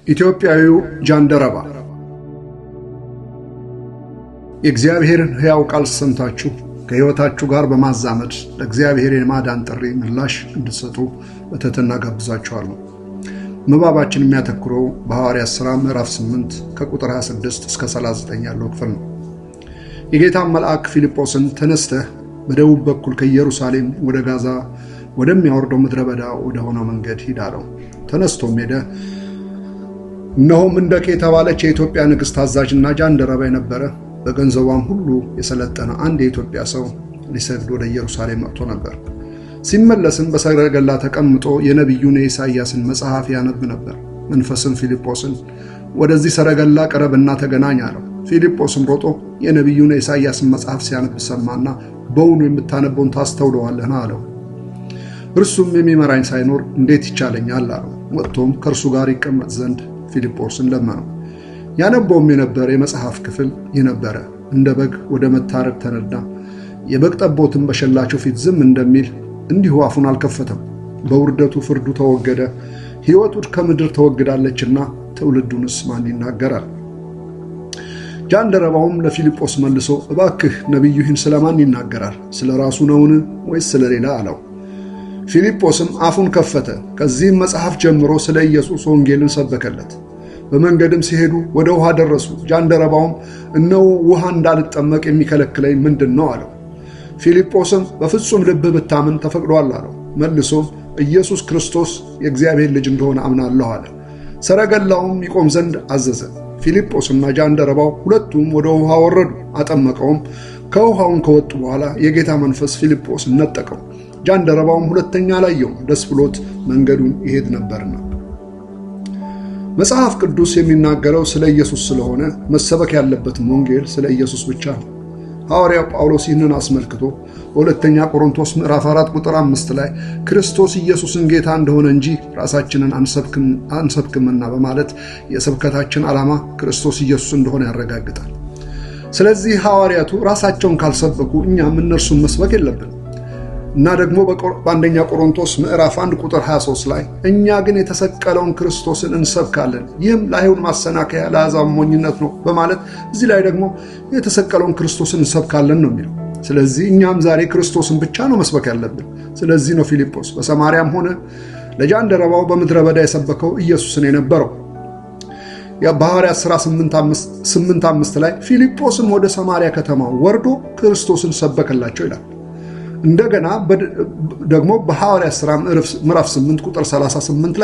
ኢትዮጵያዊው ጃንደረባ የእግዚአብሔርን ሕያው ቃል ሰምታችሁ ከሕይወታችሁ ጋር በማዛመድ ለእግዚአብሔር የማዳን ጥሪ ምላሽ እንድትሰጡ በትህትና ጋብዛችኋለሁ። ምንባባችን የሚያተኩረው በሐዋርያት ሥራ ምዕራፍ 8 ከቁጥር 26 እስከ 39 ያለው ክፍል ነው። የጌታ መልአክ ፊልጶስን ተነስተህ በደቡብ በኩል ከኢየሩሳሌም ወደ ጋዛ ወደሚያወርደው ምድረ በዳ ወደ ሆነው መንገድ ሂድ አለው። ተነስቶም ሄደ። እነሆም እንደቄ የተባለች የኢትዮጵያ ንግሥት አዛዥና ጃንደረባ የነበረ በገንዘቧም ሁሉ የሰለጠነ አንድ የኢትዮጵያ ሰው ሊሰግድ ወደ ኢየሩሳሌም መጥቶ ነበር። ሲመለስም በሰረገላ ተቀምጦ የነቢዩን የኢሳይያስን መጽሐፍ ያነብ ነበር። መንፈስም ፊልጶስን ወደዚህ ሰረገላ ቅረብና ተገናኝ አለው። ፊልጶስም ሮጦ የነቢዩን የኢሳይያስን መጽሐፍ ሲያነብ ሰማና በውኑ የምታነበውን ታስተውለዋለህን አለው። እርሱም የሚመራኝ ሳይኖር እንዴት ይቻለኛል አለው። ወጥቶም ከእርሱ ጋር ይቀመጥ ዘንድ ፊልጶስን ለመነው። ያነበውም የነበረ የመጽሐፍ ክፍል የነበረ እንደ በግ ወደ መታረድ ተነዳ። የበግ ጠቦትም በሸላቸው ፊት ዝም እንደሚል እንዲሁ አፉን አልከፈተም። በውርደቱ ፍርዱ ተወገደ፣ ሕይወቱ ከምድር ተወግዳለችና ትውልዱንስ ማን ይናገራል? ጃንደረባውም ለፊልጶስ መልሶ እባክህ ነቢዩ ይህን ስለማን ይናገራል? ስለ ራሱ ነውን ወይስ ስለ ሌላ አለው። ፊልጶስም አፉን ከፈተ። ከዚህም መጽሐፍ ጀምሮ ስለ ኢየሱስ ወንጌልን ሰበከለት። በመንገድም ሲሄዱ ወደ ውሃ ደረሱ። ጃንደረባውም እነሆ ውሃ እንዳልጠመቅ የሚከለክለኝ ምንድን ነው አለው። ፊልጶስም በፍጹም ልብህ ብታምን ተፈቅዶአል አለው። መልሶም ኢየሱስ ክርስቶስ የእግዚአብሔር ልጅ እንደሆነ አምናለሁ አለ። ሰረገላውም ይቆም ዘንድ አዘዘ። ፊልጶስና ጃንደረባው ሁለቱም ወደ ውሃ ወረዱ፣ አጠመቀውም። ከውሃውን ከወጡ በኋላ የጌታ መንፈስ ፊልጶስን ነጠቀው። ጃንደረባውም ሁለተኛ አላየውም፣ ደስ ብሎት መንገዱን ይሄድ ነበርና። መጽሐፍ ቅዱስ የሚናገረው ስለ ኢየሱስ ስለሆነ መሰበክ ያለበትም ወንጌል ስለ ኢየሱስ ብቻ ነው። ሐዋርያው ጳውሎስ ይህንን አስመልክቶ በሁለተኛ ቆሮንቶስ ምዕራፍ 4 ቁጥር 5 ላይ ክርስቶስ ኢየሱስን ጌታ እንደሆነ እንጂ ራሳችንን አንሰብክምና በማለት የስብከታችን ዓላማ ክርስቶስ ኢየሱስ እንደሆነ ያረጋግጣል። ስለዚህ ሐዋርያቱ ራሳቸውን ካልሰበኩ እኛም እነርሱን መስበክ የለብንም እና ደግሞ በአንደኛ ቆሮንቶስ ምዕራፍ 1 ቁጥር 23 ላይ እኛ ግን የተሰቀለውን ክርስቶስን እንሰብካለን፣ ይህም ለአይሁድ ማሰናከያ ለአሕዛብ ሞኝነት ነው በማለት እዚህ ላይ ደግሞ የተሰቀለውን ክርስቶስን እንሰብካለን ነው የሚለው። ስለዚህ እኛም ዛሬ ክርስቶስን ብቻ ነው መስበክ ያለብን። ስለዚህ ነው ፊልጶስ በሰማርያም ሆነ ለጃንደረባው በምድረ በዳ የሰበከው ኢየሱስን የነበረው። በሐዋርያት ሥራ 8:5 ላይ ፊልጶስም ወደ ሰማርያ ከተማ ወርዶ ክርስቶስን ሰበከላቸው ይላል። እንደገና ደግሞ በሐዋርያት ሥራ ምዕራፍ 8 ቁጥር 35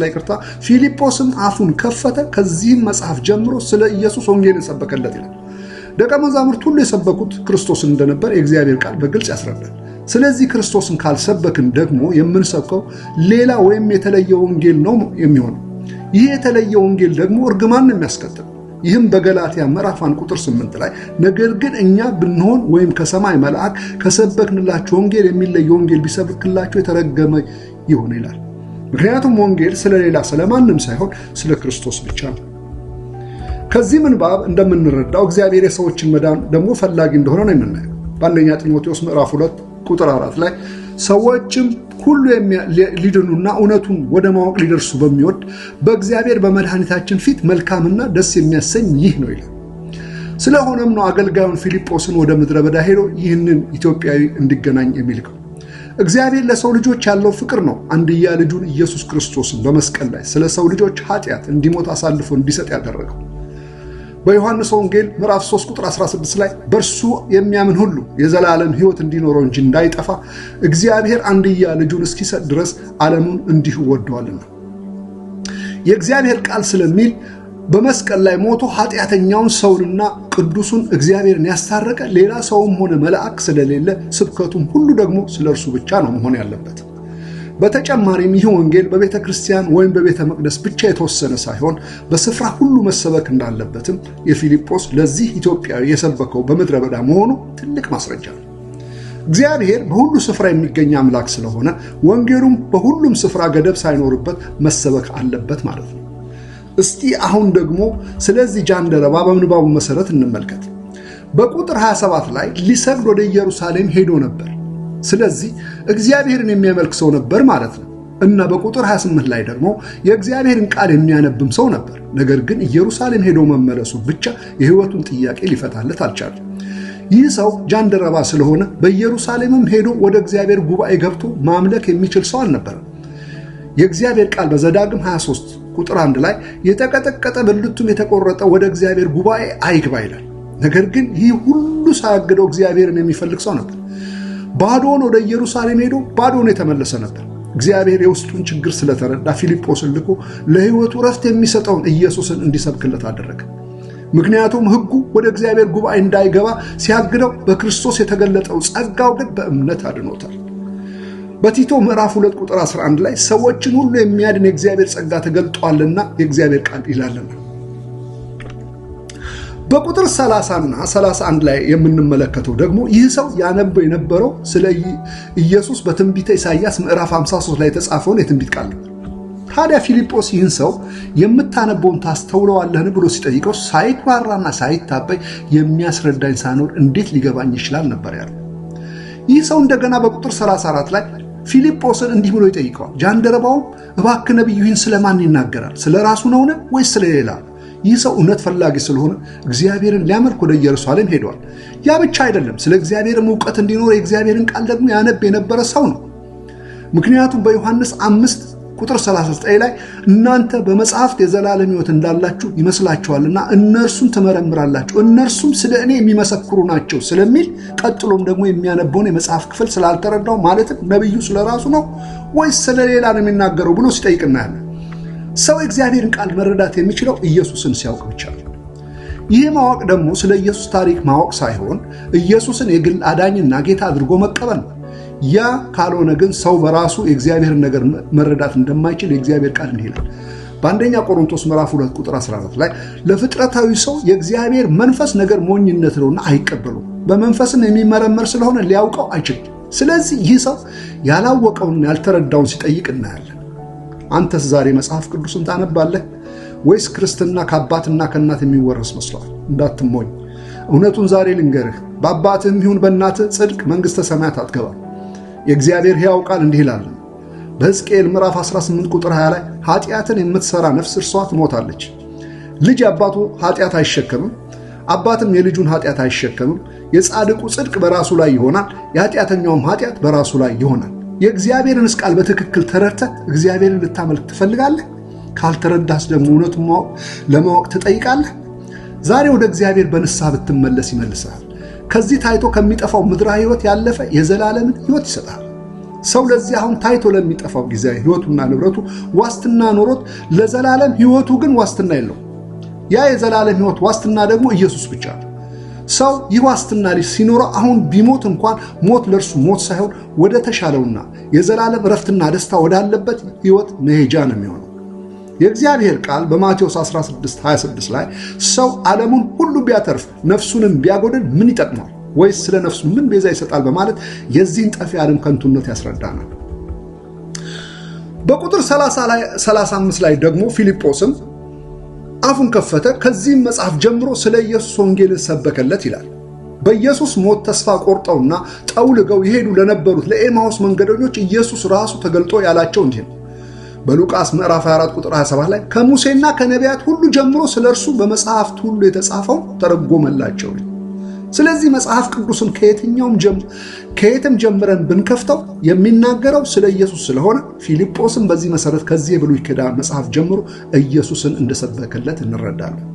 ላይ ፊልጶስም አፉን ከፈተ፣ ከዚህም መጽሐፍ ጀምሮ ስለ ኢየሱስ ወንጌልን ሰበከለት ይላል። ደቀ መዛሙርት ሁሉ የሰበኩት ክርስቶስን እንደነበር የእግዚአብሔር ቃል በግልጽ ያስረዳል። ስለዚህ ክርስቶስን ካልሰበክን ደግሞ የምንሰብከው ሌላ ወይም የተለየ ወንጌል ነው የሚሆነው። ይህ የተለየ ወንጌል ደግሞ እርግማን ነው የሚያስከትለው። ይህም በገላትያ ምዕራፍ 1 ቁጥር 8 ላይ ነገር ግን እኛ ብንሆን ወይም ከሰማይ መልአክ ከሰበክንላችሁ ወንጌል የሚለይ ወንጌል ቢሰብክላችሁ የተረገመ ይሁን ይላል። ምክንያቱም ወንጌል ስለሌላ ስለማንም ሳይሆን ስለ ክርስቶስ ብቻ ነው። ከዚህ ምንባብ እንደምንረዳው እግዚአብሔር የሰዎችን መዳን ደግሞ ፈላጊ እንደሆነ ነው የምናየው። በአንደኛ ጢሞቴዎስ ምዕራፍ 2 ቁጥር 4 ላይ ሰዎችም ሁሉ ሊድኑና እውነቱን ወደ ማወቅ ሊደርሱ በሚወድ በእግዚአብሔር በመድኃኒታችን ፊት መልካምና ደስ የሚያሰኝ ይህ ነው ይላል። ስለሆነም ነው አገልጋዩን ፊልጶስን ወደ ምድረ በዳ ሄዶ ይህንን ኢትዮጵያዊ እንዲገናኝ የሚልከው። እግዚአብሔር ለሰው ልጆች ያለው ፍቅር ነው አንድያ ልጁን ኢየሱስ ክርስቶስን በመስቀል ላይ ስለ ሰው ልጆች ኃጢአት እንዲሞት አሳልፎ እንዲሰጥ ያደረገው። በዮሐንስ ወንጌል ምዕራፍ 3 ቁጥር 16 ላይ በእርሱ የሚያምን ሁሉ የዘላለም ሕይወት እንዲኖረው እንጂ እንዳይጠፋ እግዚአብሔር አንድያ ልጁን እስኪሰጥ ድረስ ዓለሙን እንዲሁ ወዷልና። የእግዚአብሔር ቃል ስለሚል በመስቀል ላይ ሞቶ ኃጢአተኛውን ሰውንና ቅዱሱን እግዚአብሔርን ያስታረቀ ሌላ ሰውም ሆነ መልአክ ስለሌለ ስብከቱም ሁሉ ደግሞ ስለ እርሱ ብቻ ነው መሆን ያለበት። በተጨማሪም ይህ ወንጌል በቤተ ክርስቲያን ወይም በቤተ መቅደስ ብቻ የተወሰነ ሳይሆን በስፍራ ሁሉ መሰበክ እንዳለበትም የፊልጶስ ለዚህ ኢትዮጵያዊ የሰበከው በምድረ በዳ መሆኑ ትልቅ ማስረጃ ነው። እግዚአብሔር በሁሉ ስፍራ የሚገኝ አምላክ ስለሆነ ወንጌሉም በሁሉም ስፍራ ገደብ ሳይኖርበት መሰበክ አለበት ማለት ነው። እስቲ አሁን ደግሞ ስለዚህ ጃንደረባ በምንባቡ መሰረት እንመልከት። በቁጥር 27 ላይ ሊሰግድ ወደ ኢየሩሳሌም ሄዶ ነበር። ስለዚህ እግዚአብሔርን የሚያመልክ ሰው ነበር ማለት ነው። እና በቁጥር 28 ላይ ደግሞ የእግዚአብሔርን ቃል የሚያነብም ሰው ነበር። ነገር ግን ኢየሩሳሌም ሄዶ መመለሱ ብቻ የሕይወቱን ጥያቄ ሊፈታለት አልቻለም። ይህ ሰው ጃንደረባ ስለሆነ በኢየሩሳሌምም ሄዶ ወደ እግዚአብሔር ጉባኤ ገብቶ ማምለክ የሚችል ሰው አልነበረም። የእግዚአብሔር ቃል በዘዳግም 23 ቁጥር 1 ላይ የተቀጠቀጠ ብልቱም የተቆረጠ ወደ እግዚአብሔር ጉባኤ አይግባ ይላል። ነገር ግን ይህ ሁሉ ሳያግደው እግዚአብሔርን የሚፈልግ ሰው ነበር። ባዶውን ወደ ኢየሩሳሌም ሄዶ ባዶውን የተመለሰ ነበር። እግዚአብሔር የውስጡን ችግር ስለተረዳ ፊልጶስን ልኮ ለሕይወቱ ረፍት የሚሰጠውን ኢየሱስን እንዲሰብክለት አደረገ። ምክንያቱም ሕጉ ወደ እግዚአብሔር ጉባኤ እንዳይገባ ሲያግደው፣ በክርስቶስ የተገለጠው ጸጋው ግን በእምነት አድኖታል። በቲቶ ምዕራፍ 2 ቁጥር 11 ላይ ሰዎችን ሁሉ የሚያድን የእግዚአብሔር ጸጋ ተገልጧልና የእግዚአብሔር ቃል ይላልና። በቁጥር 30 እና 31 ላይ የምንመለከተው ደግሞ ይህ ሰው ያነበው የነበረው ስለ ኢየሱስ በትንቢተ ኢሳይያስ ምዕራፍ 53 ላይ የተጻፈውን የትንቢት ቃል ነበር። ታዲያ ፊልጶስ ይህን ሰው የምታነበውን ታስተውለዋለህን ብሎ ሲጠይቀው ሳይኩራራና ሳይታበይ የሚያስረዳኝ ሳይኖር እንዴት ሊገባኝ ይችላል ነበር ያለው። ይህ ሰው እንደገና በቁጥር 34 ላይ ፊልጶስን እንዲህ ብሎ ይጠይቀዋል። ጃንደረባውም እባክህ ነቢዩ ይህን ስለማን ይናገራል? ስለ ራሱ ነውን ወይስ ስለሌላ? ይህ ሰው እውነት ፈላጊ ስለሆነ እግዚአብሔርን ሊያመልክ ወደ ኢየሩሳሌም ሄዷል። ያ ብቻ አይደለም፣ ስለ እግዚአብሔርም እውቀት እንዲኖር የእግዚአብሔርን ቃል ደግሞ ያነብ የነበረ ሰው ነው። ምክንያቱም በዮሐንስ 5 ቁጥር 39 ላይ እናንተ በመጽሐፍት የዘላለም ሕይወት እንዳላችሁ ይመስላችኋልና እነርሱን ትመረምራላችሁ፣ እነርሱም ስለ እኔ የሚመሰክሩ ናቸው ስለሚል፣ ቀጥሎም ደግሞ የሚያነበውን የመጽሐፍ ክፍል ስላልተረዳው ማለትም ነቢዩ ስለ ራሱ ነው ወይስ ስለሌላ ነው የሚናገረው ብሎ ሲጠይቅ እናያለን። ሰው የእግዚአብሔርን ቃል መረዳት የሚችለው ኢየሱስን ሲያውቅ ብቻ ነው። ይህ ማወቅ ደግሞ ስለ ኢየሱስ ታሪክ ማወቅ ሳይሆን ኢየሱስን የግል አዳኝና ጌታ አድርጎ መቀበል ነው። ያ ካልሆነ ግን ሰው በራሱ የእግዚአብሔርን ነገር መረዳት እንደማይችል የእግዚአብሔር ቃል እንዲህ ይላል። በአንደኛ ቆሮንቶስ ምዕራፍ 2 ቁጥር 14 ላይ ለፍጥረታዊ ሰው የእግዚአብሔር መንፈስ ነገር ሞኝነት ነውና አይቀበሉም፣ በመንፈስም የሚመረመር ስለሆነ ሊያውቀው አይችልም። ስለዚህ ይህ ሰው ያላወቀውን ያልተረዳውን ሲጠይቅ እናያለን። አንተስ ዛሬ መጽሐፍ ቅዱስን ታነባለህ ወይስ ክርስትና ከአባትና ከእናት የሚወረስ መስሏል? እንዳትሞኝ፣ እውነቱን ዛሬ ልንገርህ፣ በአባትህም ይሁን በእናትህ ጽድቅ መንግሥተ ሰማያት አትገባም። የእግዚአብሔር ሕያው ቃል እንዲህ ይላል በሕዝቅኤል ምዕራፍ 18 ቁጥር 20 ላይ ኃጢአትን የምትሠራ ነፍስ እርሷ ትሞታለች። ልጅ አባቱ ኃጢአት አይሸከምም፣ አባትም የልጁን ኃጢአት አይሸከምም። የጻድቁ ጽድቅ በራሱ ላይ ይሆናል፣ የኃጢአተኛውም ኃጢአት በራሱ ላይ ይሆናል። የእግዚአብሔርንስ ቃል በትክክል ተረድተህ እግዚአብሔርን ልታመልክ ትፈልጋለህ? ካልተረዳስ ደግሞ እውነቱን ለማወቅ ትጠይቃለህ? ዛሬ ወደ እግዚአብሔር በንስሐ ብትመለስ ይመልስሃል። ከዚህ ታይቶ ከሚጠፋው ምድራዊ ሕይወት ያለፈ የዘላለምን ሕይወት ይሰጣል። ሰው ለዚህ አሁን ታይቶ ለሚጠፋው ጊዜያዊ ሕይወቱና ንብረቱ ዋስትና ኖሮት ለዘላለም ሕይወቱ ግን ዋስትና የለውም። ያ የዘላለም ሕይወት ዋስትና ደግሞ ኢየሱስ ብቻ ነው። ሰው ይህ ዋስትና ሲኖረው አሁን ቢሞት እንኳን ሞት ለእርሱ ሞት ሳይሆን ወደ ተሻለውና የዘላለም እረፍትና ደስታ ወዳለበት ሕይወት መሄጃ ነው የሚሆነው። የእግዚአብሔር ቃል በማቴዎስ 16:26 ላይ ሰው ዓለሙን ሁሉ ቢያተርፍ ነፍሱንም ቢያጎድል ምን ይጠቅማል? ወይስ ስለ ነፍሱ ምን ቤዛ ይሰጣል? በማለት የዚህን ጠፊ ዓለም ከንቱነት ያስረዳናል። በቁጥር 35 ላይ ደግሞ ፊልጶስም አፉን ከፈተ፣ ከዚህም መጽሐፍ ጀምሮ ስለ ኢየሱስ ወንጌልን ሰበከለት ይላል። በኢየሱስ ሞት ተስፋ ቆርጠውና ጠውልገው ይሄዱ ለነበሩት ለኤማውስ መንገደኞች ኢየሱስ ራሱ ተገልጦ ያላቸው እንዲህ ነው። በሉቃስ ምዕራፍ 24 ቁጥር 27 ላይ ከሙሴና ከነቢያት ሁሉ ጀምሮ ስለ እርሱ በመጽሐፍት ሁሉ የተጻፈው ተረጎመላቸው። ስለዚህ መጽሐፍ ቅዱስን ከየትም ጀምረን ብንከፍተው የሚናገረው ስለ ኢየሱስ ስለሆነ ፊልጶስም በዚህ መሰረት ከዚህ የብሉይ ኪዳን መጽሐፍ ጀምሮ ኢየሱስን እንደሰበከለት እንረዳለን።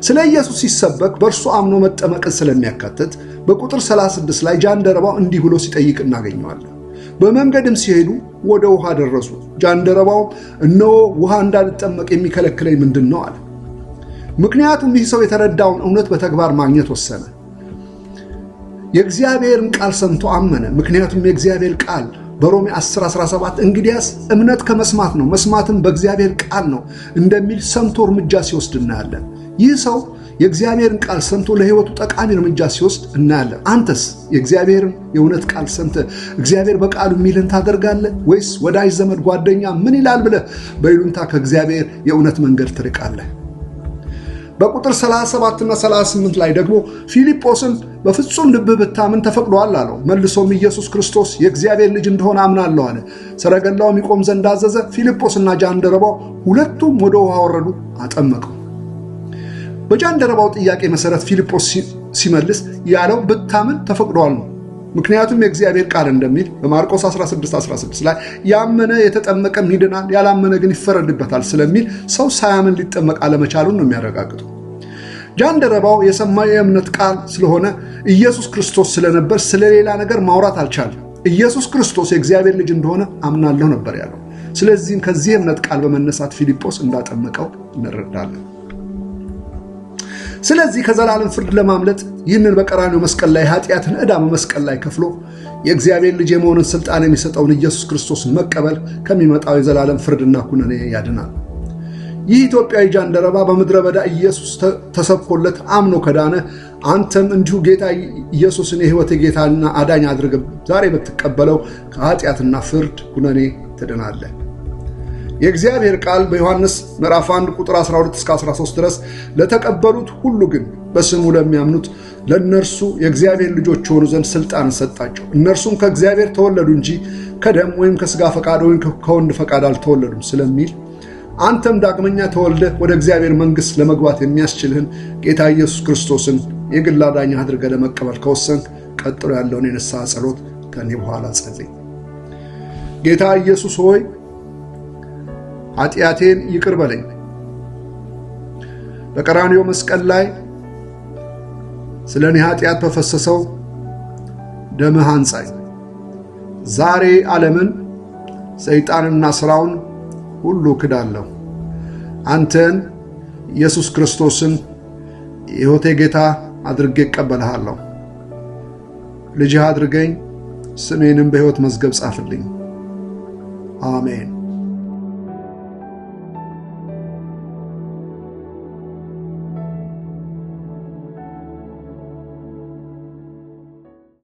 ስለ ኢየሱስ ሲሰበክ በእርሱ አምኖ መጠመቅን ስለሚያካትት በቁጥር 36 ላይ ጃንደረባው እንዲህ ብሎ ሲጠይቅ እናገኘዋለን። በመንገድም ሲሄዱ ወደ ውሃ ደረሱ። ጃንደረባውም እነሆ ውሃ እንዳልጠመቅ የሚከለክለኝ ምንድን ነው አለ። ምክንያቱም ይህ ሰው የተረዳውን እውነት በተግባር ማግኘት ወሰነ። የእግዚአብሔርን ቃል ሰምቶ አመነ። ምክንያቱም የእግዚአብሔር ቃል በሮሜ 10:17 እንግዲያስ እምነት ከመስማት ነው፣ መስማትም በእግዚአብሔር ቃል ነው እንደሚል ሰምቶ እርምጃ ሲወስድ እናያለን። ይህ ሰው የእግዚአብሔርን ቃል ሰምቶ ለሕይወቱ ጠቃሚ እርምጃ ሲወስድ እናያለን። አንተስ የእግዚአብሔርን የእውነት ቃል ሰምተህ እግዚአብሔር በቃሉ የሚልህን ታደርጋለህ ወይስ ወዳጅ ዘመድ ጓደኛ ምን ይላል ብለህ በይሉንታ ከእግዚአብሔር የእውነት መንገድ ትርቃለህ? በቁጥር 37 እና 38 ላይ ደግሞ ፊልጶስን በፍጹም ልብ ብታምን ተፈቅዷል አለው። መልሶም ኢየሱስ ክርስቶስ የእግዚአብሔር ልጅ እንደሆነ አምናለሁ አለ። ሰረገላውም ይቆም ዘንድ አዘዘ። ፊልጶስና ጃንደረባው ሁለቱም ወደ ውሃ ወረዱ፣ አጠመቀው። በጃንደረባው ጥያቄ መሰረት ፊልጶስ ሲመልስ ያለው ብታምን ተፈቅዷል ነው። ምክንያቱም የእግዚአብሔር ቃል እንደሚል በማርቆስ 16:16 ላይ ያመነ የተጠመቀም ይድናል፣ ያላመነ ግን ይፈረድበታል ስለሚል ሰው ሳያምን ሊጠመቅ አለመቻሉን ነው የሚያረጋግጠው። ጃንደረባው የሰማው የእምነት ቃል ስለሆነ ኢየሱስ ክርስቶስ ስለነበር ስለሌላ ነገር ማውራት አልቻለም። ኢየሱስ ክርስቶስ የእግዚአብሔር ልጅ እንደሆነ አምናለሁ ነበር ያለው። ስለዚህም ከዚህ እምነት ቃል በመነሳት ፊልጶስ እንዳጠመቀው እንረዳለን። ስለዚህ ከዘላለም ፍርድ ለማምለጥ ይህንን በቀራንዮ መስቀል ላይ ኃጢአትን ዕዳ በመስቀል ላይ ከፍሎ የእግዚአብሔር ልጅ የመሆንን ስልጣን የሚሰጠውን ኢየሱስ ክርስቶስን መቀበል ከሚመጣው የዘላለም ፍርድና ኩነኔ ያድናል። ይህ ኢትዮጵያዊ ጃንደረባ በምድረ በዳ ኢየሱስ ተሰብኮለት አምኖ ከዳነ አንተም እንዲሁ ጌታ ኢየሱስን የሕይወት ጌታና አዳኝ አድርገህ ዛሬ ብትቀበለው ከኃጢአትና ፍርድ ኩነኔ ትድናለህ። የእግዚአብሔር ቃል በዮሐንስ ምዕራፍ 1 ቁጥር 12 እስከ 13 ድረስ ለተቀበሉት ሁሉ ግን በስሙ ለሚያምኑት ለእነርሱ የእግዚአብሔር ልጆች የሆኑ ዘንድ ስልጣን ሰጣቸው። እነርሱም ከእግዚአብሔር ተወለዱ እንጂ ከደም ወይም ከሥጋ ፈቃድ ወይም ከወንድ ፈቃድ አልተወለዱም ስለሚል አንተም ዳግመኛ ተወልደህ ወደ እግዚአብሔር መንግሥት ለመግባት የሚያስችልህን ጌታ ኢየሱስ ክርስቶስን የግል አዳኝህ አድርገህ ለመቀበል ከወሰንክ ቀጥሎ ያለውን የንስሐ ጸሎት ከኔ በኋላ ጸልይ። ጌታ ኢየሱስ ሆይ ኃጢአቴን ይቅር በለኝ። በቀራንዮ መስቀል ላይ ስለ እኔ ኃጢአት በፈሰሰው ደምህ አንጻኝ። ዛሬ ዓለምን፣ ሰይጣንና ሥራውን ሁሉ ክዳለሁ። አንተን ኢየሱስ ክርስቶስን የሕይወቴ ጌታ አድርጌ እቀበልሃለሁ። ልጅህ አድርገኝ፣ ስሜንም በሕይወት መዝገብ ጻፍልኝ። አሜን።